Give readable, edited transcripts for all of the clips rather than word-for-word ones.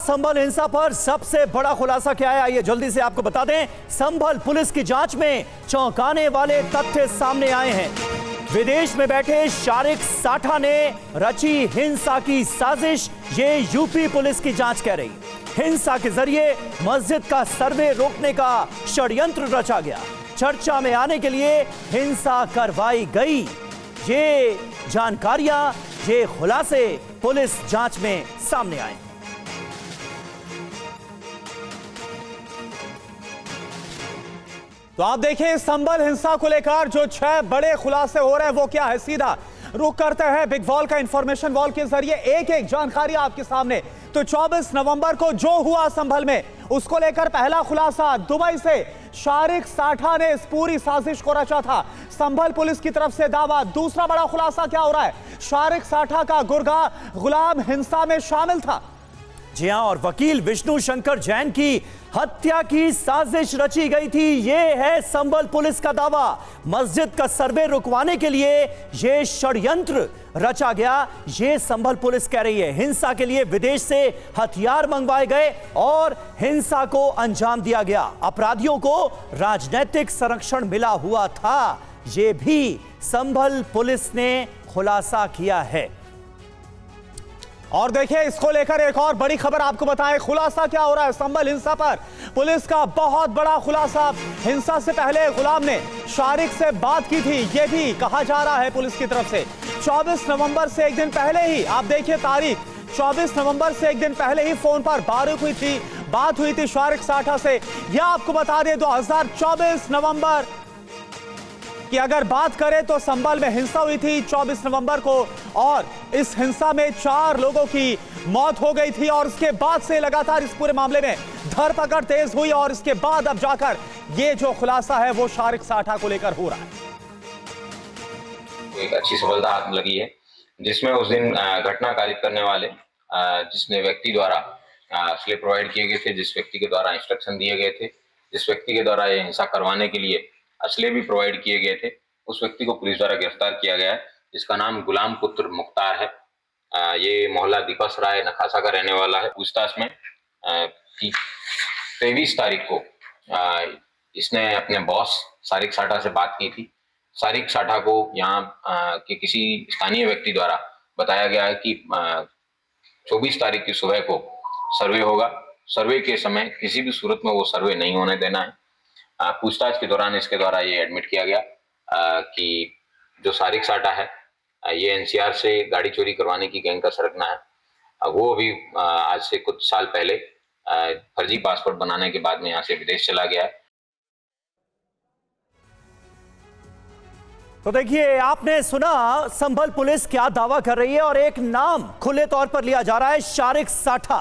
संभल हिंसा पर सबसे बड़ा खुलासा क्या है, आइए जल्दी से आपको बता दें। संभल पुलिस की जांच में चौंकाने वाले तथ्य सामने आए हैं। विदेश में बैठे शारिक साठा ने रची हिंसा की साजिश, ये यूपी पुलिस की जांच कह रही। हिंसा के जरिए मस्जिद का सर्वे रोकने का षड्यंत्र रचा गया, चर्चा में आने के लिए हिंसा करवाई गई। ये जानकारियां, ये खुलासे पुलिस जांच में सामने आए। तो आप देखिए संभल हिंसा को लेकर जो 6 बड़े खुलासे हो रहे हैं वो क्या है, सीधा रुक करते हैं बिग वॉल का इंफॉर्मेशन वॉल के जरिए एक एक जानकारी आपके सामने। तो 24 नवंबर को जो हुआ संभल में, उसको लेकर पहला खुलासा, दुबई से शारिक साठा ने इस पूरी साजिश को रचा था, संभल पुलिस की तरफ से दावा। दूसरा बड़ा खुलासा क्या हो रहा है, शारिक साठा का गुलाम हिंसा में शामिल था। जी हां, और वकील विष्णु शंकर जैन की हत्या की साजिश रची गई थी, यह है संभल पुलिस का दावा। मस्जिद का सर्वे रुकवाने के लिए यह षड्यंत्र रचा गया, यह संभल पुलिस कह रही है। हिंसा के लिए विदेश से हथियार मंगवाए गए और हिंसा को अंजाम दिया गया। अपराधियों को राजनीतिक संरक्षण मिला हुआ था, यह भी संभल पुलिस ने खुलासा किया है। और देखिए इसको लेकर एक और बड़ी खबर आपको बताएं, खुलासा क्या हो रहा है संभल हिंसा पर। पुलिस का बहुत बड़ा खुलासा, हिंसा से पहले गुलाम ने शारिक से बात की थी, यह भी कहा जा रहा है पुलिस की तरफ से। 24 नवंबर से एक दिन पहले ही, आप देखिए तारीख, 24 नवंबर से एक दिन पहले ही फोन पर बात हुई थी शारिक साठा से। यह आपको बता दें 2024 नवंबर कि अगर बात करें तो संभल में हिंसा हुई थी 24 नवंबर को, और इस हिंसा में 4 लोगों की मौत हो गई थी। और इसके बाद से लगातार इस पूरे मामले में धरपकड़ तेज हुई, और इसके बाद अब जाकर ये जो खुलासा है वो शारिक साठा को लेकर हो रहा है। एक अच्छी सफलता हाथ में लगी है, जिसमें उस दिन घटना कारित करने वाले जिसने व्यक्ति द्वारा असले प्रोवाइड किए गए थे, जिस व्यक्ति के द्वारा इंस्ट्रक्शन दिए गए थे, जिस व्यक्ति के द्वारा ये हिंसा करवाने के लिए असले भी प्रोवाइड किए गए थे, उस व्यक्ति को पुलिस द्वारा गिरफ्तार किया गया है, जिसका नाम गुलाम पुत्र मुख्तार है। ये मोहल्ला दीपस राय नखासा का रहने वाला है। पूछताछ में 23 तारीख को इसने अपने बॉस शारिक साठा से बात की थी। शारिक साठा को यहाँ के किसी स्थानीय व्यक्ति द्वारा बताया गया है कि 24 तारीख की सुबह को सर्वे होगा, सर्वे के समय किसी भी सूरत में वो सर्वे नहीं होने देना है। पूछताछ के दौरान इसके द्वारा ये एडमिट किया गया कि जो शारिक साठा है ये एनसीआर से गाड़ी चोरी करवाने की गैंग का सरगना है। वो अभी आज से कुछ साल पहले फर्जी पासपोर्ट बनाने के बाद में यहाँ से विदेश चला गया है। तो देखिए, आपने सुना संभल पुलिस क्या दावा कर रही है, और एक नाम खुले तौर पर लिया जा रहा है, शारिक साठा।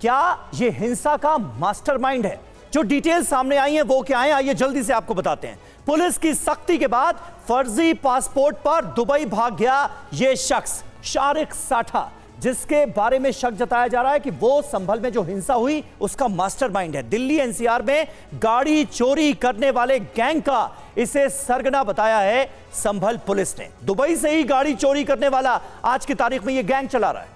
क्या ये हिंसा का मास्टरमाइंड है? जो डिटेल सामने आई हैं वो क्या है, आइए जल्दी से आपको बताते हैं। पुलिस की सख्ती के बाद फर्जी पासपोर्ट पर दुबई भाग गया ये शख्स शारिक साठा, जिसके बारे में शक जताया जा रहा है कि वो संभल में जो हिंसा हुई उसका मास्टरमाइंड है। दिल्ली एनसीआर में गाड़ी चोरी करने वाले गैंग का इसे सरगना बताया है संभल पुलिस ने। दुबई से ही गाड़ी चोरी करने वाला आज की तारीख में ये गैंग चला रहा है।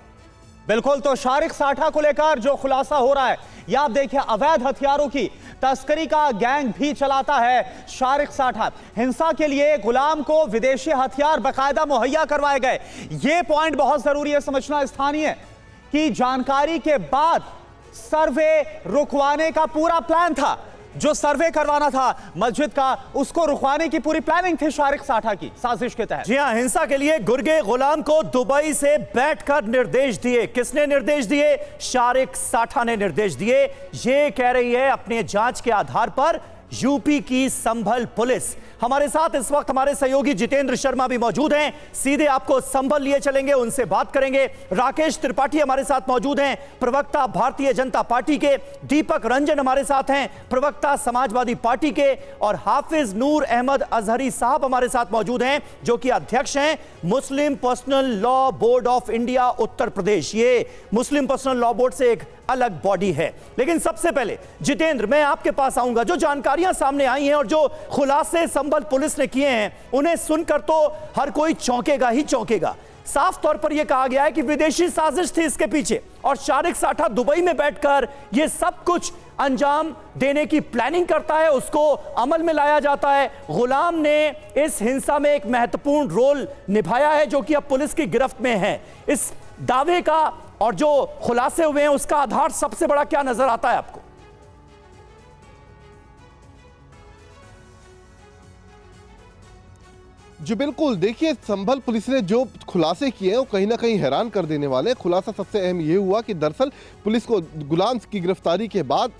बिल्कुल, तो शारिक साठा को लेकर जो खुलासा हो रहा है, या आप देखिए अवैध हथियारों की तस्करी का गैंग भी चलाता है शारिक साठा। हिंसा के लिए गुलाम को विदेशी हथियार बकायदा मुहैया करवाए गए। यह पॉइंट बहुत जरूरी है समझना स्थानीय कि जानकारी के बाद सर्वे रुकवाने का पूरा प्लान था। जो सर्वे करवाना था मस्जिद का, उसको रुकवाने की पूरी प्लानिंग थी शारिक साठा की साजिश के तहत। जी हां, हिंसा के लिए गुर्गे गुलाम को दुबई से बैठकर निर्देश दिए। किसने निर्देश दिए? शारिक साठा ने निर्देश दिए, ये कह रही है अपने जांच के आधार पर यूपी की संभल पुलिस। हमारे साथ इस वक्त हमारे सहयोगी जितेंद्र शर्मा भी मौजूद हैं, सीधे आपको संभल लिए चलेंगे, उनसे बात करेंगे। राकेश त्रिपाठी हमारे साथ मौजूद हैं, प्रवक्ता भारतीय जनता पार्टी के। दीपक रंजन हमारे साथ हैं, प्रवक्ता समाजवादी पार्टी के। और हाफिज नूर अहमद अजहरी साहब हमारे साथ मौजूद हैं, जो कि अध्यक्ष हैं Muslim personal law board of India Uttar Pradesh. ये मुस्लिम पर्सनल लॉ बोर्ड से एक अलग बॉडी है। लेकिन सबसे पहले जितेंद्र, मैं आपके पास आऊंगा। जो जानकारियां सामने आई हैं और जो खुलासे संभल पुलिस ने किए हैं, उन्हें सुनकर तो हर कोई चौंकेगा ही चौंकेगा। साफ तौर पर यह कहा गया है कि विदेशी साजिश थी इसके पीछे और शारिक साठा दुबई में बैठकर यह सब कुछ अंजाम देने की प्लानिंग करता है, उसको अमल में लाया जाता है। गुलाम ने इस हिंसा में एक महत्वपूर्ण रोल निभाया है जो कि अब पुलिस की गिरफ्त में है। इस दावे का और जो खुलासे हुए हैं उसका आधार सबसे बड़ा क्या नजर आता है आपको? जी बिल्कुल, देखिए संभल पुलिस ने जो खुलासे किए हैं वो कहीं ना कहीं हैरान कर देने वाले हैं। खुलासा सबसे अहम ये हुआ कि दरअसल पुलिस को गुलाम की गिरफ्तारी के बाद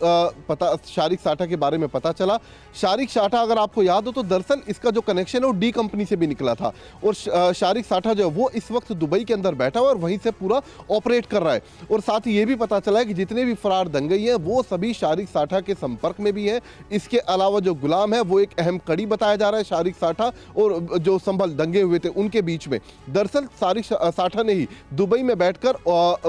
शारिक साठा के बारे में पता चला। शारिक साठा अगर आपको याद हो तो दरअसल इसका जो कनेक्शन है वो डी कंपनी से भी निकला था और शारिक साठा जो है वो इस वक्त दुबई के अंदर बैठा हुआ और वहीं से पूरा ऑपरेट कर रहा है। और साथ ही ये भी पता चला है कि जितने भी फरार दंगई हैं वो सभी शारिक साठा के संपर्क में भी हैं। इसके अलावा जो गुलाम है वो एक अहम कड़ी बताया जा रहा है शारिक साठा और जो संभल दंगे हुए थे उनके बीच में। दरअसल शारिक साठा ने ही दुबई में बैठकर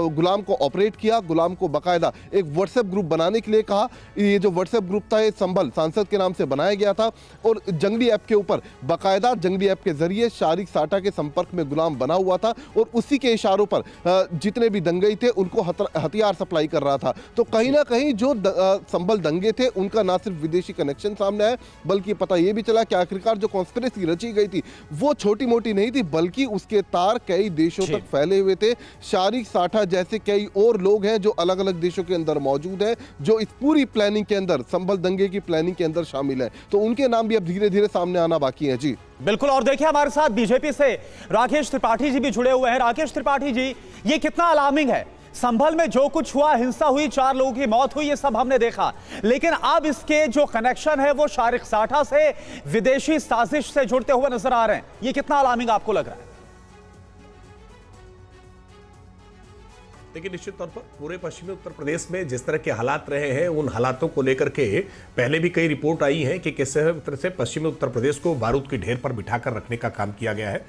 गुलाम को ऑपरेट किया, गुलाम को बाकायदा एक व्हाट्सएप ग्रुप बनाने के लिए कहा। ये जो व्हाट्सएप ग्रुप था ये संभल सांसद के नाम से बनाया गया था और जंगली ऐप के ऊपर बाकायदा जंगली ऐप के जरिए शारिक साठा के संपर्क में गुलाम बना हुआ था और उसी के इशारों पर जितने भी दंगई थे उनको हथियार सप्लाई कर रहा था। तो कहीं ना कहीं जो संभल दंगे थे उनका ना सिर्फ विदेशी कनेक्शन सामने आया बल्कि पता यह भी चला कि आखिरकार जो कॉन्स्पिरेसी रची गई थी वो छोटी मोटी नहीं थी बल्कि उसके तार कई देशों तक फैले हुए थे। शारिक साठा जैसे कई और लोग हैं जो अलग अलग देशों के अंदर मौजूद हैं जो इस पूरी प्लानिंग के अंदर संभल दंगे की प्लानिंग के अंदर शामिल हैं। तो उनके नाम भी अब धीरे धीरे सामने आना बाकी है। जी बिल्कुल। और देखिए हमारे साथ बीजेपी से राकेश त्रिपाठी जी भी जुड़े हुए हैं। राकेश त्रिपाठी जी, ये कितना अलार्मिंग है? संभल में जो कुछ हुआ, हिंसा हुई, 4 लोगों की मौत हुई, ये सब हमने देखा, लेकिन अब इसके जो कनेक्शन है वो शारिक साठा से, विदेशी साजिश से जुड़ते हुए नजर आ रहे हैं। ये कितना अलार्मिंग आपको लग रहा है? देखिए निश्चित तौर पर पूरे पश्चिमी उत्तर प्रदेश में जिस तरह के हालात रहे हैं उन हालातों को लेकर के पहले भी कई रिपोर्ट आई है कि किस तरह से पश्चिमी उत्तर प्रदेश को बारूद की ढेर पर बिठाकर रखने का काम किया गया है।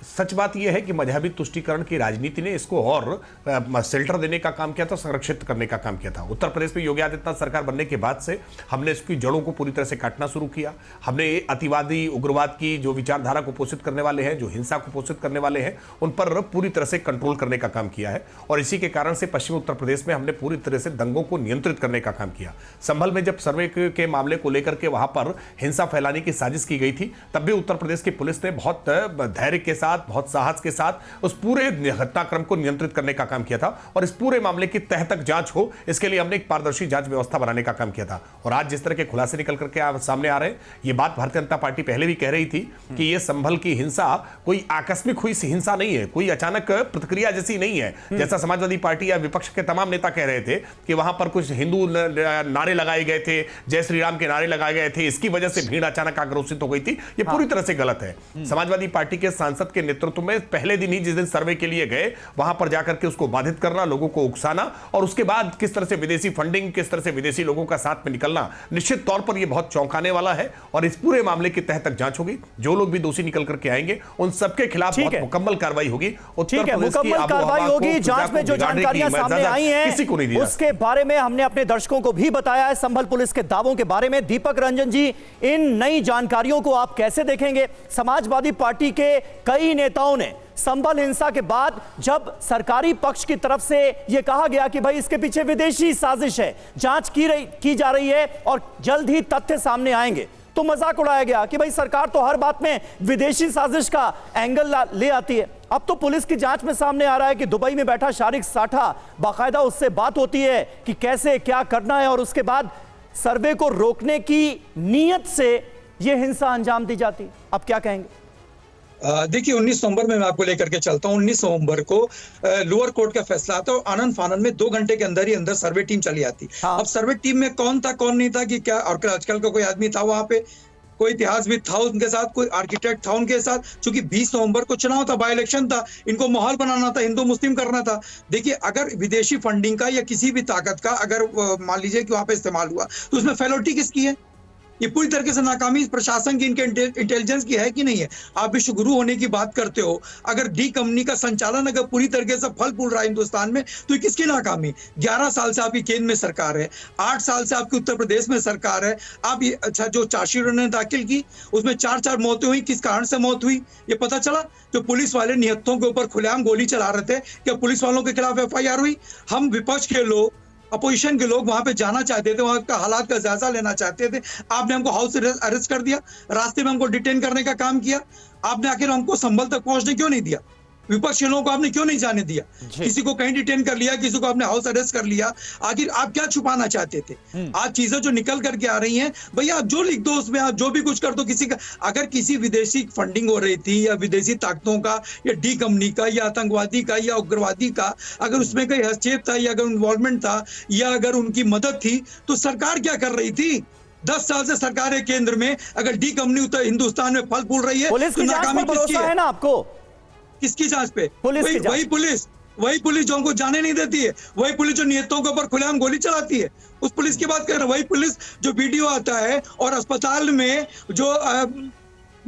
सच बात यह है कि मजहबी तुष्टीकरण की राजनीति ने इसको और शेल्टर देने का काम किया था, संरक्षित करने का काम किया था। उत्तर प्रदेश में योगी आदित्यनाथ सरकार बनने के बाद से हमने इसकी जड़ों को पूरी तरह से काटना शुरू किया। हमने अतिवादी उग्रवाद की जो विचारधारा को पोषित करने वाले हैं, जो हिंसा को पोषित करने वाले हैं, उन पर पूरी तरह से कंट्रोल करने का काम किया है और इसी के कारण से पश्चिमी उत्तर प्रदेश में हमने पूरी तरह से दंगों को नियंत्रित करने का काम किया। संभल में जब सर्वे के मामले को लेकर के वहां पर हिंसा फैलाने की साजिश की गई थी तब भी उत्तर प्रदेश की पुलिस ने बहुत धैर्य के साथ, बहुत साहस के साथ उस पूरे घटनाक्रम को नियंत्रित करने का काम किया था और इस पूरे मामले की तह तक जांच हो इसके लिए हमने एक पारदर्शी जांच व्यवस्था बनाने का काम किया था। और आज जिस तरह के खुलासे निकल करके सामने आ रहे हैं, ये बात भारतीय जनता पार्टी पहले भी कह रही थी कि ये संभल की हिंसा कोई आकस्मिक हुई हिंसा नहीं है, कोई अचानक प्रतिक्रिया जैसी नहीं है। जैसा समाजवादी पार्टी या विपक्ष के तमाम नेता कह रहे थे कि वहां पर कुछ हिंदू नारे लगाए गए थे, जय श्री राम के नारे लगाए गए थे, इसकी वजह से भीड़ अचानक आक्रोशित हो गई थी, ये पूरी तरह से गलत है। समाजवादी पार्टी के सांसद के नेतृत्व में पहले दिन ही जिस दिन सर्वे के लिए गए वहां पर जाकर के उसको बाधित करना, लोगों को उकसाना और उसके बाद किस तरह से विदेशी फंडिंग, किस तरह से विदेशी लोगों का साथ में निकलना, निश्चित तौर पर यह बहुत चौंकाने वाला है और इस पूरे मामले की तह तक जांच होगी। जो लोग भी दोषी निकल करके आएंगे उन सबके खिलाफ बहुत मुकम्मल कार्रवाई होगी। मुकम्मल कार्रवाई होगी। जांच में जो जानकारियां सामने आई हैं उसके बारे में हमने अपने दर्शकों को भी बताया है, संभल पुलिस के दावों के बारे में। दीपक रंजन जी, इन नई जानकारियों को आप कैसे देखेंगे? समाजवादी पार्टी के कई नेताओं ने संभल हिंसा के बाद जब सरकारी पक्ष की तरफ से यह कहा गया कि भाई इसके पीछे विदेशी साजिश है, जांच की जा रही है और जल्द ही तथ्य सामने आएंगे, तो मजाक उड़ाया गया कि भाई सरकार तो हर बात में विदेशी साजिश का एंगल ले आती है। अब तो पुलिस की जांच में सामने आ रहा है कि दुबई में बैठा शारिक साठा, बाकायदा उससे बात होती है कि कैसे क्या करना है और उसके बाद सर्वे को रोकने की नीयत से यह हिंसा अंजाम दी जाती है। अब क्या कहेंगे? देखिए 19 नवंबर में मैं आपको लेकर के चलता हूं। 19 नवंबर को लोअर कोर्ट का फैसला आता है और आनंद फानंद में 2 घंटे के अंदर ही अंदर सर्वे टीम चली आती। अब सर्वे टीम में कौन था कौन नहीं था कि क्या, और आजकल का कोई आदमी था वहां पे, कोई इतिहासविद था उनके साथ, कोई आर्किटेक्ट था उनके साथ, क्योंकि 20 नवंबर को चुनाव था, बाय इलेक्शन था, इनको माहौल बनाना था, हिंदू मुस्लिम करना था। देखिए अगर विदेशी फंडिंग का या किसी भी ताकत का अगर मान लीजिए कि वहां पे इस्तेमाल हुआ तो उसमें फेलोटी किसकी है? ये पूरी तरीके से नाकामी प्रशासन की, इनके इंटेलिजेंस की है कि नहीं है। आप विश्व गुरु होने की बात करते हो, अगर डी कंपनी का संचालन अगर पूरी तरीके से फल फूल रहा है हिंदुस्तान में, तो ये किसकी नाकामी? 11 साल से आपकी केंद्र में सरकार है, 8 साल से आपकी उत्तर प्रदेश में सरकार है। आप ये अच्छा जो चार्जशीट उन्होंने दाखिल की उसमें 4 मौतें हुई, किस कारण से मौत हुई ये पता चला? जो पुलिस वाले निहत्थों के ऊपर खुलेआम गोली चला रहे थे, क्या पुलिस वालों के खिलाफ FIR हुई? हम विपक्ष के लोग, अपोजिशन के लोग वहां पे जाना चाहते थे, वहां का हालात का जायजा लेना चाहते थे। आपने हमको हाउस अरेस्ट कर दिया, रास्ते में हमको डिटेन करने का काम किया। आपने आखिर हमको संभल तक पहुंचने क्यों नहीं दिया? विपक्ष के लोगों को आपने क्यों नहीं जाने दिया? किसी को कहीं डिटेन कर लिया, किसी को आपने हाउस अरेस्ट कर लिया। आखिर आप क्या छुपाना चाहते थे? आज चीजें जो निकल करके आ रही हैं, भैया आप जो लिख दो उसमें, आप जो भी कुछ कर दो। किसी का अगर किसी विदेशी फंडिंग हो रही थी या विदेशी ताकतों का या डी कंपनी का या आतंकवादी का या उग्रवादी का अगर उसमें कोई हस्तक्षेप था या अगर इन्वॉल्वमेंट था या अगर उनकी मदद थी, तो सरकार क्या कर रही थी? 10 साल से सरकार है केंद्र में, अगर डी कंपनी उत्तर हिंदुस्तान में फल फूल रही है, पुलिस तो की जांच नाकामी पर किसकी भरोसा है ना आपको? किसकी जांच पे? वही पुलिस जो हमको जाने नहीं देती है, वही पुलिस जो नियतों के ऊपर खुलेआम गोली चलाती है, उस पुलिस की बात कर रहे हैं। वही पुलिस जो वीडियो आता है और अस्पताल में जो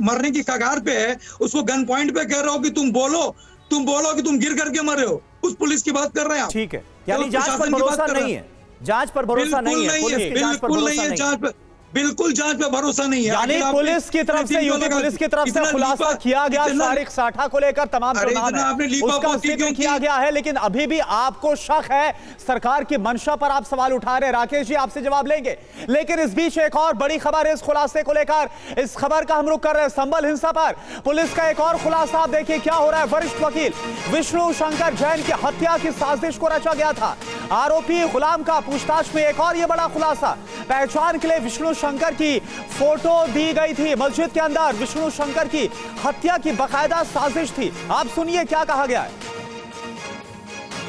मरने की कगार पे है, उसको गन पॉइंट पे कह रहे हो कि तुम बोलो कि तुम गिर करके मरे हो, उस पुलिस की बात कर रहे हैं आप। ठीक है, यानी जांच पर भरोसा नहीं है, जांच पर भरोसा नहीं है, पुलिस की जांच पर बिल्कुल भरोसा नहीं है, नहीं है। बिल्कुल जांच पे भरोसा नहीं है। यानी पुलिस की तरफ से, यूपी पुलिस की तरफ से खुलासा किया गया शारिक साठा को लेकर, तमाम जो नाम है उसका जिक्र किया गया है, लेकिन अभी भी आपको शक है सरकार की मंशा पर, आप सवाल उठा रहे हैं। राकेश जी आपसे जवाब लेंगे, लेकिन इस बीच एक और बड़ी खबर है इस खुलासे को लेकर। इस खबर का हम रुख कर रहे हैं संभल हिंसा पर। पुलिस का एक और खुलासा, आप देखिए क्या हो रहा है। वरिष्ठ वकील विष्णु शंकर जैन की हत्या की साजिश को रचा गया था। आरोपी गुलाम का पूछताछ में एक और यह बड़ा खुलासा, पहचान के लिए विष्णु शंकर की फोटो दी गई थी। मस्जिद के अंदर विष्णु शंकर की हत्या की बकायदा साजिश थी। आप सुनिए क्या कहा गया है।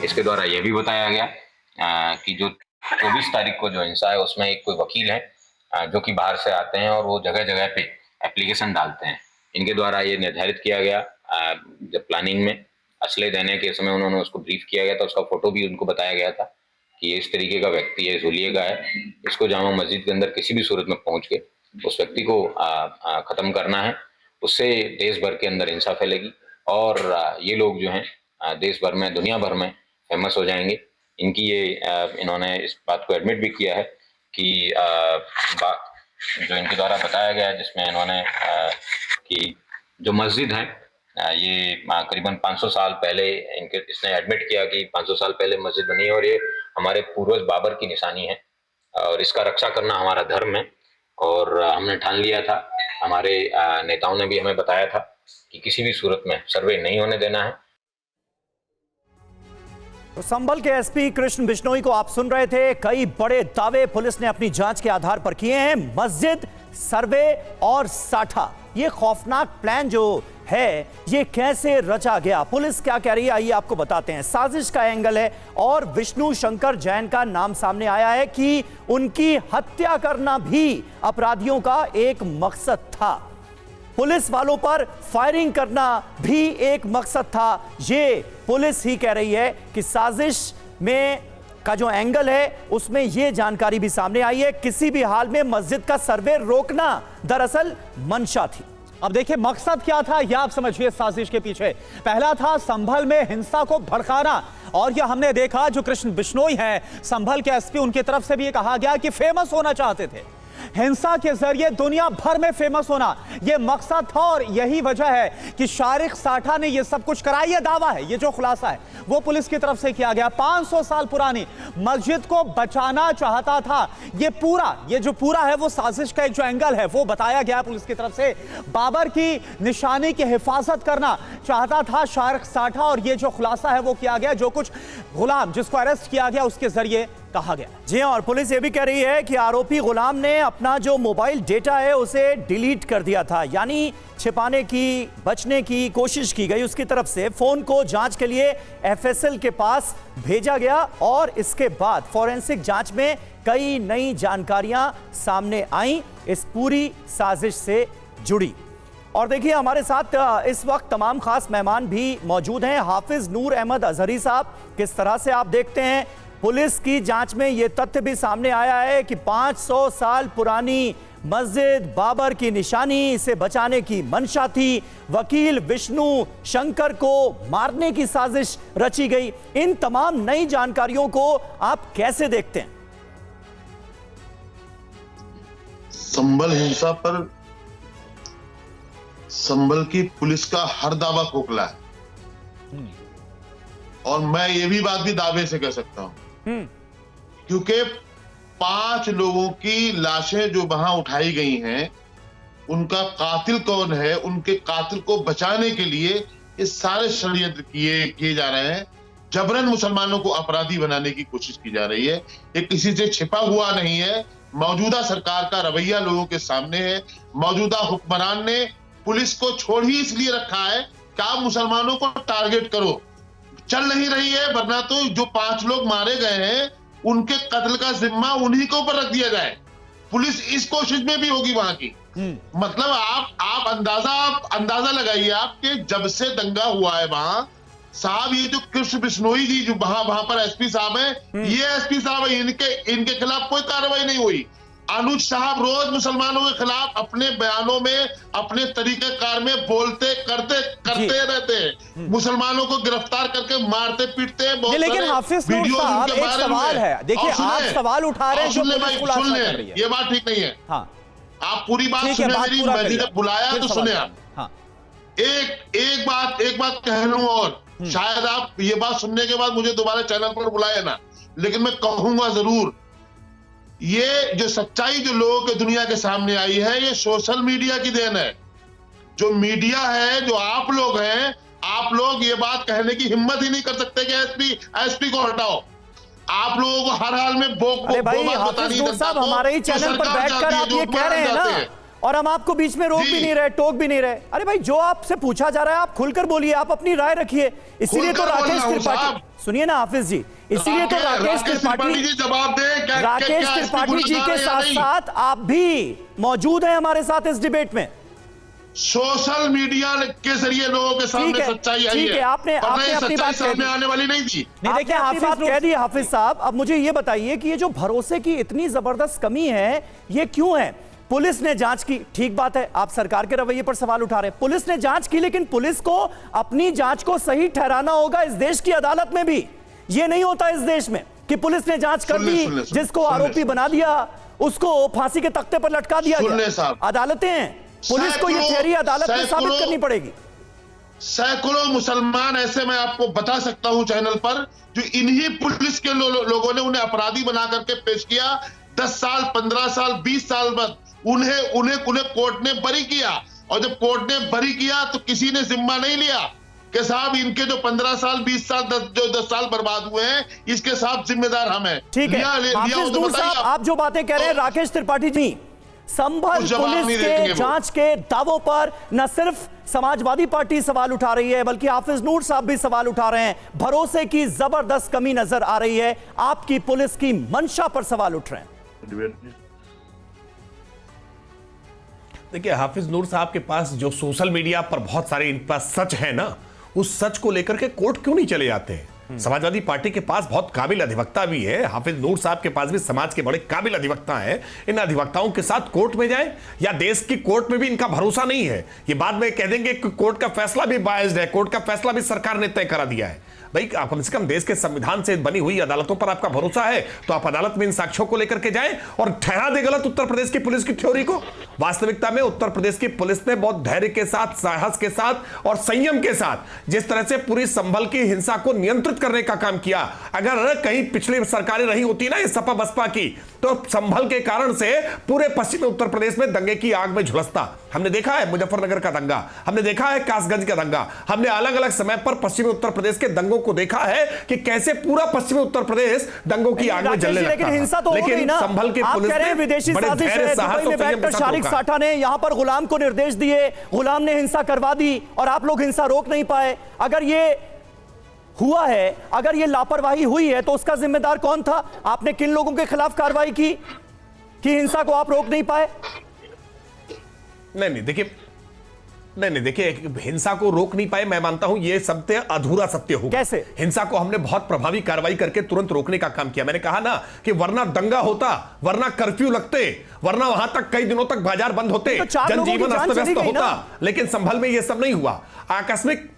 इसके द्वारा यह भी बताया गया कि जो 24 तारीख को जो हिंसा है उसमें एक कोई वकील है जो कि बाहर से आते हैं और वो जगह जगह पे एप्लीकेशन डालते हैं। इनके द्वारा ये निर्धारित किया गया, जब प्लानिंग में असले देने के समय उन्होंने उसको ब्रीफ किया गया था, उसका फोटो भी उनको बताया गया था कि ये इस तरीके का व्यक्ति है, झूलिए का है, इसको जामा मस्जिद के अंदर किसी भी सूरत में पहुंच के उस व्यक्ति को खत्म करना है। उससे देश भर के अंदर हिंसा फैलेगी और ये लोग जो हैं देश भर में, दुनिया भर में फेमस हो जाएंगे। इनकी ये इन्होंने इस बात को एडमिट भी किया है कि जो इनके द्वारा बताया गया है, जिसमें इन्होंने कि जो मस्जिद है ये करीबन 500 साल पहले इसने एडमिट किया कि 500 साल पहले मस्जिद बनी है और ये हमारे पूर्वज बाबर की निशानी है और इसका रक्षा करना हमारा धर्म है। और हमने ठान लिया था, हमारे नेताओं ने भी हमें बताया था कि किसी भी सूरत में सर्वे नहीं होने देना है। तो संभल के एसपी कृष्ण बिश्नोई को आप सुन रहे थे। कई बड़े दावे पुलिस ने अपनी जांच के आधार पर किए हैं। मस्जिद, सर्वे और साठा, ये खौफनाक प्लान जो है ये कैसे रचा गया, पुलिस क्या कह रही है, आइए आपको बताते हैं। साजिश का एंगल है और विष्णु शंकर जैन का नाम सामने आया है कि उनकी हत्या करना भी अपराधियों का एक मकसद था। पुलिस वालों पर फायरिंग करना भी एक मकसद था। ये पुलिस ही कह रही है कि साजिश में का जो एंगल है उसमें यह जानकारी भी सामने आई है, किसी भी हाल में मस्जिद का सर्वे रोकना दरअसल मंशा थी। अब देखिए मकसद क्या था यह आप समझिए साजिश के पीछे। पहला था संभल में हिंसा को भड़काना, और यह हमने देखा जो कृष्ण बिश्नोई हैं संभल के एसपी, उनकी तरफ से भी ये कहा गया कि फेमस होना चाहते थे, हिंसा के जरिए दुनिया भर में फेमस होना यह मकसद था। और यही वजह है कि शारिक साठा ने यह सब कुछ कराया। यह दावा है, यह जो खुलासा है वो पुलिस की तरफ से किया गया। 500 साल पुरानी मस्जिद को बचाना चाहता था। ये जो पूरा है वो साजिश का एक जो एंगल है वो बताया गया पुलिस की तरफ से। बाबर की निशानी की हिफाजत करना चाहता था शारिक साठा, और ये जो खुलासा है वो किया गया। जो कुछ गुलाम जिसको अरेस्ट किया गया उसके जरिए कहा गया। जी हां, और पुलिस ये भी कह रही है कि आरोपी गुलाम ने अपना जो मोबाइल डेटा है उसे डिलीट कर दिया था, यानी छिपाने की, बचने की कोशिश की गई उसकी तरफ से। फोन को जांच के लिए एफएसएल के पास भेजा गया और इसके बाद फॉरेंसिक जांच में कई नई जानकारियां सामने आई इस पूरी साजिश से जुड़ी। और देखिए हमारे साथ इस वक्त तमाम खास मेहमान भी मौजूद हैं। हाफिज नूर अहमद अजहरी साहब, किस तरह से आप देखते हैं पुलिस की जांच में यह तथ्य भी सामने आया है कि 500 साल पुरानी मस्जिद बाबर की निशानी, इसे बचाने की मंशा थी। वकील विष्णु शंकर को मारने की साजिश रची गई। इन तमाम नई जानकारियों को आप कैसे देखते हैं? संभल हिंसा पर संभल की पुलिस का हर दावा खोखला है, और मैं ये भी बात भी दावे से कह सकता हूं, क्योंकि 5 लोगों की लाशें जो वहां उठाई गई हैं, उनका कातिल कौन है, उनके कातिल को बचाने के लिए ये सारे षड्यंत्र किए जा रहे हैं। जबरन मुसलमानों को अपराधी बनाने की कोशिश की जा रही है। ये किसी से छिपा हुआ नहीं है। मौजूदा सरकार का रवैया लोगों के सामने है। मौजूदा हुक्मरान ने पुलिस को छोड़ ही इसलिए रखा है कि आप मुसलमानों को टारगेट करो। चल नहीं रही है, वरना तो जो 5 लोग मारे गए हैं उनके कत्ल का जिम्मा उन्हीं के ऊपर रख दिया जाए। पुलिस इस कोशिश में भी होगी वहां की। मतलब आप अंदाजा लगाइए आप कि जब से दंगा हुआ है वहां, साहब ये जो कृष्ण बिश्नोई जी जो वहां पर एसपी साहब हैं, ये एसपी साहब है, इनके खिलाफ कोई कार्रवाई नहीं हुई। अनुज साहब रोज मुसलमानों के खिलाफ अपने बयानों में, अपने तरीकेकार में बोलते करते रहते हैं। मुसलमानों को गिरफ्तार करके मारते पीटते हैं। बहुत लेकिन हाफिज नूर साहब, एक सवाल है, देखिए आप सवाल उठा रहे हैं जो पुलिस खुलासा कर रही है। ये बात ठीक नहीं है। हाँ, आप पूरी बात सुने मेरी, मैंने जब बुलाया तो सुने आप। हाँ, एक बात कह लूं, और शायद आप ये बात सुनने के बाद मुझे दोबारा चैनल पर बुलाए ना, लेकिन मैं कहूंगा जरूर, ये जो सच्चाई जो लोगों के दुनिया के सामने आई है, ये सोशल मीडिया की देन है। जो मीडिया है, जो आप लोग हैं, आप लोग ये बात कहने की हिम्मत ही नहीं कर सकते कि एसपी को हटाओ। आप लोगों को हर हाल में अरे भाई हाफिज नूर साहब, हमारे ही चैनल पर बैठकर आप ये कह रहे हैं ना, और हम आपको बीच में रोक भी नहीं रहे, टोक भी नहीं रहे। अरे भाई, जो आपसे पूछा जा रहा है आप खुलकर बोलिए, आप अपनी राय रखिए। इसीलिए तो राकेश त्रिपाठी, सुनिए ना हाफिज जी, इसीलिए तो राकेश त्रिपाठी जी के साथ साथ आप भी मौजूद हैं हमारे साथ इस डिबेट में। सोशल मीडिया के जरिए लोगों के सामने सच्चाई आई है। आपने अपनी बात सामने आने वाली नहीं थी। नहीं, देखिए हाफिज कह दी हाफिज साहब। अब मुझे ये बताइए कि ये जो भरोसे की इतनी जबरदस्त कमी है, ये क्यों है? पुलिस ने जांच की, ठीक बात है, आप सरकार के रवैये पर सवाल उठा रहे हैं। पुलिस ने जांच की, लेकिन पुलिस को अपनी जांच को सही ठहराना होगा इस देश की अदालत में भी। ये नहीं होता इस देश में कि पुलिस ने जांच कर दी, जिसको आरोपी बना दिया उसको फांसी के तख्ते पर लटका दिया गया। अदालतें हैं, पुलिस को ये थियरी अदालत में साबित करनी पड़ेगी। सैकड़ों मुसलमान ऐसे मैं आपको बता सकता हूं चैनल पर, जो इन्हीं पुलिस के लोगों ने उन्हें अपराधी बना करके पेश किया। 10 साल, 15 साल, 20 साल बाद उन्हें कोर्ट ने बरी किया, और जब कोर्ट ने बरी किया तो किसी ने जिम्मा नहीं लिया कि साहब इनके जो 15 साल, 20 साल, 10 साल बर्बाद हुए हैं, इसके साथ जिम्मेदार हम हैं। ठीक है हाफिज नूर साहब, आप जो बातें कह रहे हैं, राकेश त्रिपाठी जी संभल पुलिस के जांच के दावों पर न सिर्फ समाजवादी पार्टी सवाल उठा रही है, बल्कि हाफिज नूर साहब भी सवाल उठा रहे हैं। भरोसे की जबरदस्त कमी नजर आ रही है, आपकी पुलिस की मंशा पर सवाल उठ रहे हैं। देखिए हाफिज नूर साहब के पास जो सोशल मीडिया पर बहुत सारे इनके पास सच है ना, उस सच को लेकर के कोर्ट क्यों नहीं चले जाते हैं? समाजवादी पार्टी के पास बहुत काबिल अधिवक्ता भी है, हाफिज नूर साहब के पास भी समाज के बड़े काबिल अधिवक्ता हैं। इन अधिवक्ताओं के साथ कोर्ट में जाएं, या देश की कोर्ट में भी इनका भरोसा नहीं है? ये बाद में कह देंगे कि कोर्ट का फैसला भी बायस्ड है, कोर्ट का फैसला भी सरकार ने तय करा दिया है। भाई कम से कम देश के संविधान से बनी हुई अदालतों पर आपका भरोसा है तो आप अदालत में इन साक्ष्यों को लेकर के जाएं और ठहरा दे गलत उत्तर प्रदेश की पुलिस की थ्योरी को। वास्तविकता में उत्तर प्रदेश की पुलिस ने बहुत धैर्य के साथ, साहस के साथ और संयम के साथ जिस तरह से पूरी संभल की हिंसा को नियंत्रित करने का काम किया, अगर कहीं पिछली सरकारें रही होती ना ये सपा बसपा की, तो संभल के कारण से पूरे पश्चिमी उत्तर प्रदेश में दंगे की आग में झुलसता। हमने देखा है मुजफ्फरनगर का दंगा, हमने देखा है कासगंज का दंगा, हमने अलग अलग समय पर पश्चिमी उत्तर प्रदेश के दंगों को देखा है कि कैसे पूरा पश्चिमी उत्तर प्रदेश दंगों की आग में जलने लगता लेकिन हिंसा तो हो गई ना। संभल की पुलिस ने विदेशी साजिश है, दुबई में बैठकर शारिक साठा ने यहां पर गुलाम को निर्देश दिए, गुलाम ने हिंसा करवा दी और आप लोग हिंसा रोक नहीं पाए। अगर ये हुआ है, अगर ये लापरवाही हुई है, तो उसका जिम्मेदार कौन था? आपने किन लोगों के खिलाफ कार्रवाई की कि हिंसा को आप रोक नहीं पाए? नहीं देखिए, नहीं देखिए, हिंसा को रोक नहीं पाए, मैं मानता हूं ये सत्य अधूरा सत्य होगा। कैसे? हिंसा को हमने बहुत प्रभावी कार्रवाई करके तुरंत रोकने का काम किया। मैंने कहा ना कि वरना दंगा होता, वरना कर्फ्यू लगते, वरना वहां तक कई दिनों तक बाजार बंद होते, तो 4 लोगों की जनजीवन जान अस्त व्यस्त चली गई होता। ना। लेकिन संभल में यह सब नहीं हुआ, आकस्मिक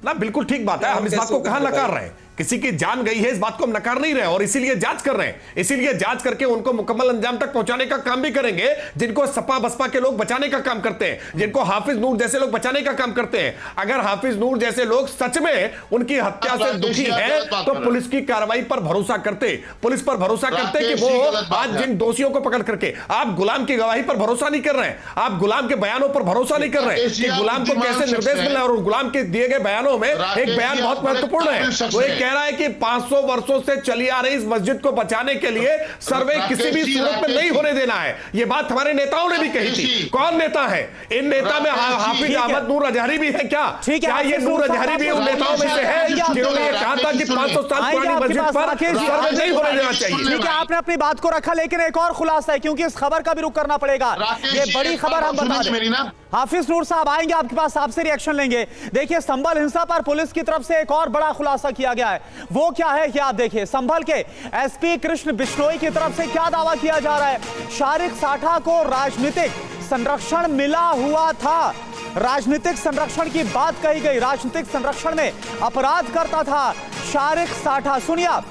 ना। बिल्कुल ठीक बात है, हम इस बात को कहां नकार रहे हैं, किसी की जान गई है इस बात को हम नकार नहीं रहे हैं, और इसीलिए जांच कर रहे हैं। इसीलिए जांच करके उनको मुकम्मल अंजाम तक पहुंचाने का काम भी करेंगे, जिनको सपा बसपा के लोग बचाने का काम करते हैं, जिनको हाफिज नूर जैसे लोग बचाने का काम करते हैं। अगर हाफिज नूर जैसे लोग सच में उनकी हत्या से दुखी है तो पुलिस की कार्रवाई पर भरोसा करते, पुलिस पर भरोसा करते कि वो आज जिन दोषियों को पकड़ करके, आप गुलाम की गवाही पर भरोसा नहीं कर रहे हैं, आप गुलाम के बयानों पर भरोसा नहीं कर रहे हैं कि गुलाम को कैसे निर्देश मिला, और गुलाम के दिए गए बयानों में एक बयान बहुत महत्वपूर्ण है। वो ये कह रहा है कि 500 वर्षों से चली आ रही इस मस्जिद को बचाने के लिए सर्वे किसी भी सूरत में नहीं होने देना है। ये बात हमारे नेताओं ने भी कही थी। कौन नेता है इन नेता में? हाफिज अहमद नूर अजहरी भी है क्या? क्या ये नूर अजहरी भी उन नेताओं में से है जिन्होंने ये कहा था कि 500 साल पुरानी मस्जिद पर सर्वे नहीं होने देना चाहिए? ठीक है, आपने अपनी बात को रखा, लेकिन एक और खुलासा है, क्योंकि इस खबर का भी रुख करना पड़ेगा। ये बड़ी खबर हम बता दें। हाफिज नूर साहब आएंगे आपके पास, आपसे रिएक्शन लेंगे। देखिए, संभल हिंसा पर पुलिस की तरफ से एक और बड़ा खुलासा किया गया है। वो क्या है कि आप देखिए, संभल के एसपी कृष्ण बिश्नोई की तरफ से क्या दावा किया जा रहा है। शारिक साठा को राजनीतिक संरक्षण मिला हुआ था, राजनीतिक संरक्षण की बात कही गई, राजनीतिक संरक्षण में अपराध करता था शारिक साठा। सुनिए आप।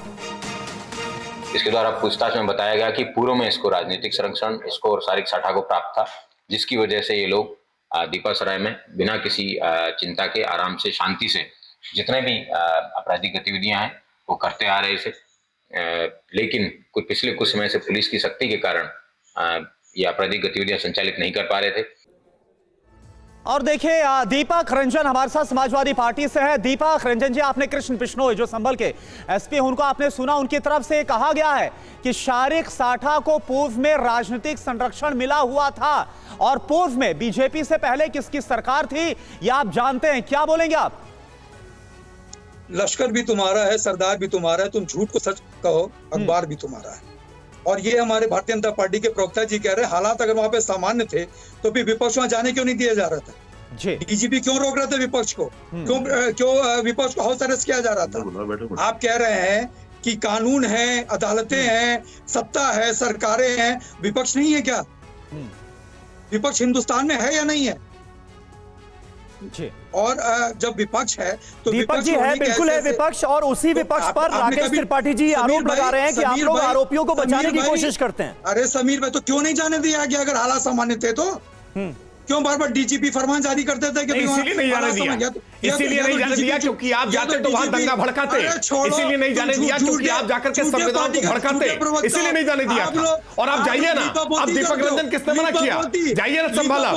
इसके द्वारा पूछताछ में बताया गया कि पूर्व में इसको राजनीतिक संरक्षण, इसको और शारिक साठा को प्राप्त था, जिसकी वजह से ये लोग दीपा सराय में बिना किसी चिंता के, आराम से, शांति से जितने भी आपराधिक गतिविधियां हैं वो करते आ रहे थे। लेकिन पिछले कुछ समय से पुलिस की सख्ती के कारण ये आपराधिक गतिविधियां संचालित नहीं कर पा रहे थे। और देखिए, दीपक रंजन हमारे साथ समाजवादी पार्टी से है। दीपक रंजन जी, आपने कृष्ण बिश्नोई जो संभल के एसपी, उनको आपने सुना, उनकी तरफ से कहा गया है कि शारिक साठा को पूर्व में राजनीतिक संरक्षण मिला हुआ था, और पूर्व में बीजेपी से पहले किसकी सरकार थी यह आप जानते हैं, क्या बोलेंगे आप? लश्कर भी तुम्हारा है, सरदार भी तुम्हारा है, तुम झूठ को सच कहो, अखबार भी तुम्हारा है। और ये हमारे भारतीय जनता पार्टी के प्रवक्ता जी कह रहे हैं, हालात अगर वहां पे सामान्य थे तो फिर विपक्ष वहां जाने क्यों नहीं दिया जा रहा था जी? डीजीपी क्यों रोक रहे थे विपक्ष को? क्यों विपक्ष को हाउस अरेस्ट किया जा रहा था? आप कह रहे हैं कि कानून है, अदालतें हैं, सत्ता है, सरकारें हैं, विपक्ष नहीं है क्या? विपक्ष हिंदुस्तान में है या नहीं है? जी। और जब विपक्ष है तो दीपक जी है, बिल्कुल है विपक्ष, और उसी विपक्ष पर राकेश त्रिपाठी जी आरोप लगा रहे हैं कि आप लोग आरोपियों को बचाने की कोशिश करते हैं। अरे समीर भाई, तो क्यों नहीं जाने दिया गया? अगर हालात सामान्य थे तो क्यों बार बार डीजीपी फरमान जारी करते थे कि इसीलिए नहीं जाने दिया, इसीलिए नहीं जाने दिया क्योंकि आप जाते तो वहां दंगा भड़काते, इसीलिए नहीं जाने दिया क्योंकि आप जाकर के संविधान को भड़काते, इसीलिए नहीं जाने दिया। और आप जाइए ना, आप दीपक रंजन किसने मना किया? जाइए ना संभाला,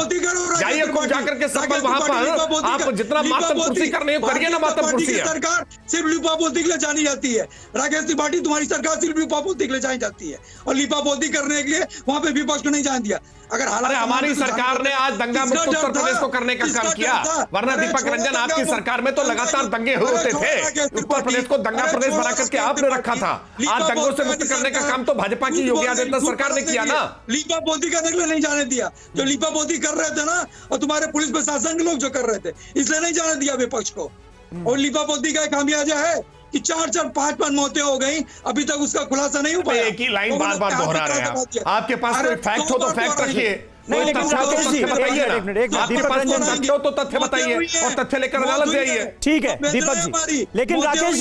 जाइए खूब जाकर के संभल, वहां पर आप जितना मातम कुर्सी करने करिए ना, मातम कुर्सी। सरकार सिर्फ लिपापोती के लिए जानी जाती है। राकेश त्रिपाठी, तुम्हारी सरकार सिर्फ लिपापोती के लिए जानी जाती है, और लिपापोती करने के लिए वहां पे विपक्ष को नहीं जाने दिया। अगर हमारी सरकार ने आज दंगा मुक्त उत्तर प्रदेश को करने का काम किया, वरना दीपक रंजन आपकी सरकार में तो लगातार दंगे होते थे। उत्तर प्रदेश को दंगा प्रदेश बना करके आपने रखा था। आज दंगों से मुक्त करने का काम तो भाजपा की योगी आदित्यनाथ सरकार ने किया ना। लिपापोती करने के लिए नहीं जाने दिया, जो लिपापोती कर रहे थे ना, और तुम्हारे पुलिस प्रशासन के लोग जो कर रहे थे, इसलिए नहीं जाने दिया विपक्ष को। और लिपापोती का खामियाजा है कि 4-4, 5-5 मौतें हो गई, अभी तक उसका खुलासा नहीं हो पाया। एक ही लाइन बार बार दोहरा रहे हैं। आपके पास कोई फैक्ट हो तो फैक्ट रखिए, नहीं, लेकिन राकेश जी आपके पास कोई तथ्य हो तो तथ्य बताइए, और तथ्य लेकर अदालत जाइए। ठीक है दीपक जी, लेकिन राकेश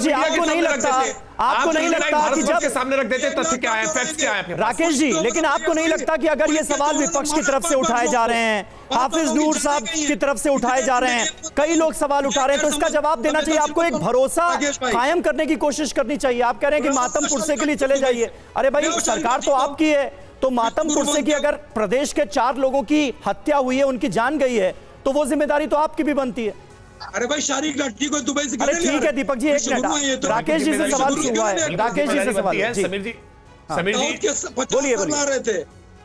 जी आपको नहीं लगता कि जब के सामने रख देते तथ्य क्या है, फैक्ट क्या है? राकेश जी, लेकिन आपको नहीं लगता कि अगर ये सवाल विपक्ष की तरफ से उठाए जा रहे हैं, हाफिज नूर साहब की तरफ से उठाए जा रहे हैं, कई लोग सवाल उठा रहे हैं, तो इसका जवाब देना चाहिए आपको, एक भरोसा कायम करने की कोशिश करनी चाहिए। आप कह रहे हैं कि मातम पुरसे के लिए चले जाइए। अरे भाई, सरकार तो आपकी है, तो मातम पुरसे की अगर प्रदेश के 4 लोगों की हत्या हुई है, उनकी जान गई है, तो वो जिम्मेदारी तो आपकी भी बनती है। अरे भाई, शारिक लड़की को दुबई से, अरे ठीक है दीपक जी, एक मिनट, राकेश जी से सवाल हुआ है, राकेश जी से सवाल है। समीर जी बोलिए, बोलिए। रहे थे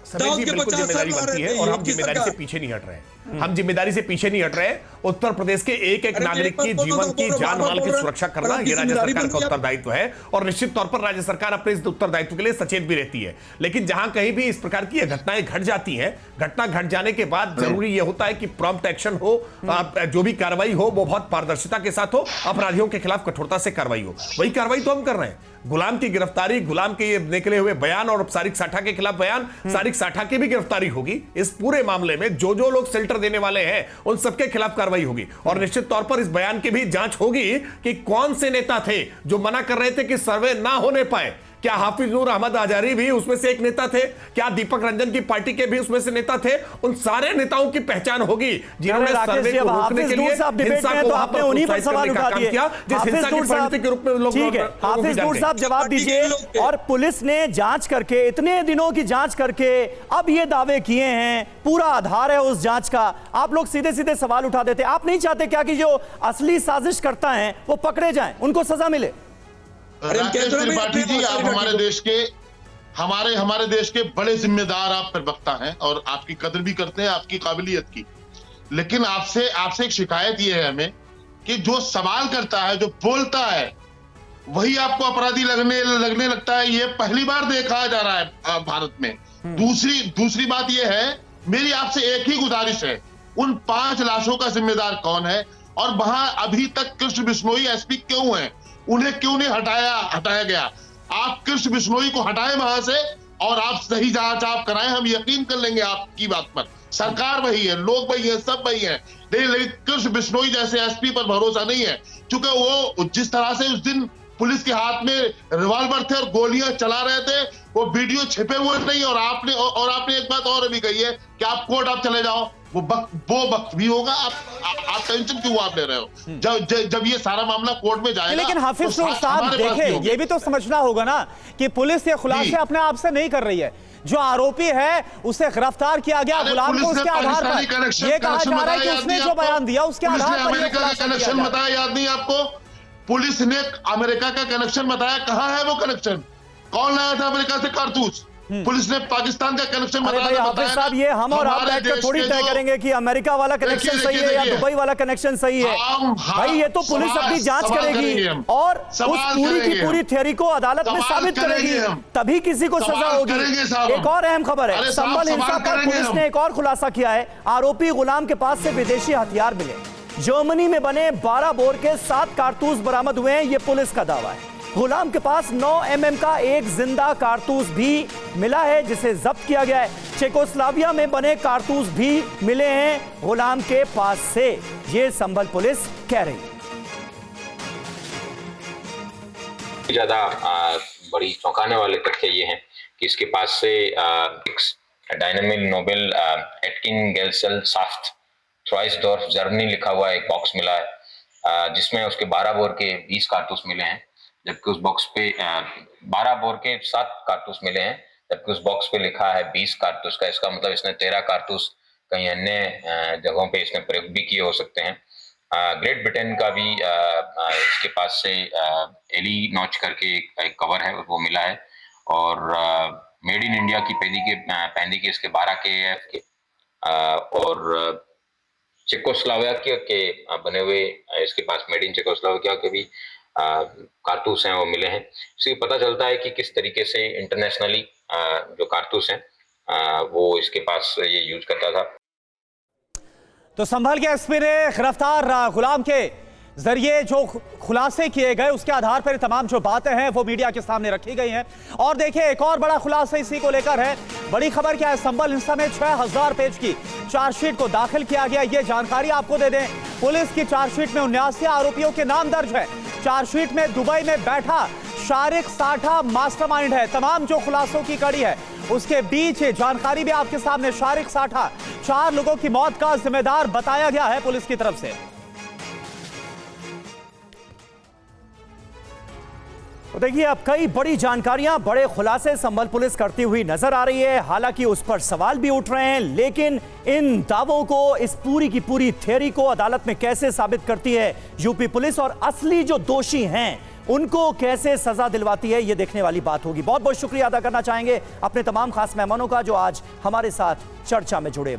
समीर जी, बिल्कुल जिम्मेदारी बनती है और हम जिम्मेदारी से पीछे नहीं हट रहे हैं। हम जिम्मेदारी से पीछे नहीं हट रहे। उत्तर प्रदेश के एक एक नागरिक की जीवन की जान माल की सुरक्षा करना ये राज्य सरकार का उत्तरदायित्व है और निश्चित तौर पर राज्य सरकार अपने इस उत्तरदायित्व के लिए सचेत भी रहती है। लेकिन जहां कहीं भी इस प्रकार की घटनाएं घट जाती हैं, घटना घट जाने के बाद जरूरी यह होता है कि प्रॉम्प्ट एक्शन हो, जो भी कार्रवाई हो वो बहुत पारदर्शिता के साथ हो, अपराधियों के खिलाफ कठोरता से कार्रवाई हो। वही कार्रवाई तो हम कर रहे हैं। गुलाम की गिरफ्तारी, गुलाम के निकले हुए बयान और सारिक साठा के खिलाफ बयान, सारिक साठा की भी गिरफ्तारी होगी। इस पूरे मामले में जो जो लोग शेल्टर देने वाले हैं उन सबके खिलाफ कार्रवाई होगी और निश्चित तौर पर इस बयान की भी जांच होगी कि कौन से नेता थे जो मना कर रहे थे कि सर्वे ना होने पाए। क्या हाफिज नूर अहमद आजारी भी उसमें से एक नेता थे? क्या दीपक रंजन की पार्टी के भी उसमें से नेता थे? उन सारे नेताओं की पहचान होगी जिन्होंने सर्वे को रोकने के लिए हिंसा को वहां पर उन्हीं पर सवाल उठा दिए। जिस हिंसा की परिणति के रूप में लोग, ठीक है, हाफिज नूर साहब जवाब दीजिए। और पुलिस ने जांच करके, इतने दिनों की जांच करके अब ये दावे किए हैं, पूरा आधार है उस जांच का। आप लोग सीधे सीधे सवाल उठा देते। आप नहीं चाहते क्या कि जो असली साजिश करता है वो पकड़े जाएं, उनको सजा मिले? राकेश त्रिपाठी जी, आप हमारे देश के बड़े जिम्मेदार आप प्रवक्ता हैं और आपकी कदर भी करते हैं, आपकी काबिलियत की। लेकिन आपसे एक शिकायत ये है हमें कि जो सवाल करता है, जो बोलता है, वही आपको अपराधी लगने लगता है। ये पहली बार देखा जा रहा है भारत में। दूसरी बात ये है, मेरी आपसे एक ही गुजारिश है, उन 5 लाशों का जिम्मेदार कौन है और वहां अभी तक कृष्ण बिश्नोई एसपी क्यों है? उन्हें क्यों नहीं हटाया गया? आप कृष्ण बिश्नोई को हटाएं वहां से और आप सही जांच आप कराएं, हम यकीन कर लेंगे आपकी बात पर। सरकार वही है, लोग वही है, सब वही है, लेकिन कृष्ण बिश्नोई जैसे एसपी पर भरोसा नहीं है, क्योंकि वो जिस तरह से उस दिन पुलिस के हाथ में रिवॉल्वर थे और गोलियां चला रहे थे, वो वीडियो छिपे हुए नहीं। और आपने एक बात और भी कही है कि आप कोर्ट आप चले जाओ, वो वक्त भी होगा। आप टेंशन क्यों आप ले रहे हो? जब ये सारा मामला कोर्ट में जाएगा। लेकिन हाफिज नूर साहब देखें, ये भी तो समझना होगा ना कि पुलिस ये खुलासे अपने आप से नहीं कर रही है। जो आरोपी है उसे गिरफ्तार किया गया, गुलाम को उसके आधार पर ये कहा जा रहा है कि उसने जो बयान दिया उसके आधार पर अमेरिका का कनेक्शन बताया, याद नहीं आपको? पुलिस ने अमेरिका का कनेक्शन बताया, कहां है वो कनेक्शन? कौन लाया था अमेरिका से कारतूस? पुलिस ने पाकिस्तान का कनेक्शन बताया। साहब, ये हम और आप बैठकर थोड़ी तय करेंगे कि अमेरिका वाला कनेक्शन सही है या दुबई वाला कनेक्शन सही है। भाई ये तो पुलिस अपनी जांच करेगी और उस पूरी की पूरी थ्योरी को अदालत में साबित करेगी, तभी किसी को सजा होगी। एक और अहम खबर है, संभल हिंसा पर पुलिस ने एक और खुलासा किया है। आरोपी गुलाम के पास से विदेशी हथियार मिले। जर्मनी में बने 12 बोर के 7 कारतूस बरामद हुए हैं, ये पुलिस का दावा है। गुलाम के पास 9 mm का एक जिंदा कारतूस भी मिला है, जिसे जब्त किया गया है। चेकोस्लोवाकिया में बने कारतूस भी मिले हैं गुलाम के पास से, ये संभल पुलिस कह रही है। ज्यादा बड़ी चौंकाने वाले तथ्य ये हैं कि इसके पास से डायनामिल नोबेल एटकिन गेल्सेल साफ्ट ट्राइसडॉर्फ जर्मनी लिखा हुआ एक बॉक्स मिला है, जिसमें उसके 12 बोर के 20 कारतूस मिले हैं, जबकि उस बॉक्स पे 12 बोर के 7 कारतूस मिले हैं, जबकि उस बॉक्स पे लिखा है 20 कारतूस का। इसका मतलब इसने 13 कारतूस कहीं अन्य जगहों पे इसने प्रयोग भी किए हो सकते हैं। ग्रेट ब्रिटेन का भी इसके पास से एली नॉच करके एक कवर है वो मिला है, और मेड इन इंडिया की पैंदी के इसके 12 KAF के और चेकोस्लोवाकिया के बने हुए इसके पास मेड इन चेकोस्लोवाकिया के भी कारतूस हैं वो मिले हैं। इससे पता चलता है कि किस तरीके से इंटरनेशनली जो कारतूस हैं वो इसके पास ये यूज करता था। तो संभल के एसपी ने गिरफ्तार गुलाम के जरिए जो खुलासे किए गए उसके आधार पर तमाम जो बातें हैं वो मीडिया के सामने रखी गई हैं। और देखिए एक और बड़ा खुलासा इसी को लेकर है। बड़ी खबर क्या है, संभल हिंसा में 6000 पेज की चार्जशीट को दाखिल किया गया। ये जानकारी आपको दे दें, पुलिस की चार्जशीट में 79 आरोपियों के नाम दर्ज है। चार्जशीट में दुबई में बैठा शारिक साठा मास्टरमाइंड है। तमाम जो खुलासों की कड़ी है उसके बीच जानकारी भी आपके सामने। शारिक साठा 4 लोगों की मौत का जिम्मेदार बताया गया है पुलिस की तरफ से। तो देखिए अब कई बड़ी जानकारियां, बड़े खुलासे संभल पुलिस करती हुई नजर आ रही है। हालांकि उस पर सवाल भी उठ रहे हैं, लेकिन इन दावों को, इस पूरी की पूरी थ्योरी को अदालत में कैसे साबित करती है यूपी पुलिस और असली जो दोषी हैं उनको कैसे सजा दिलवाती है, यह देखने वाली बात होगी। बहुत बहुत शुक्रिया अदा करना चाहेंगे अपने तमाम खास मेहमानों का जो आज हमारे साथ चर्चा में जुड़े।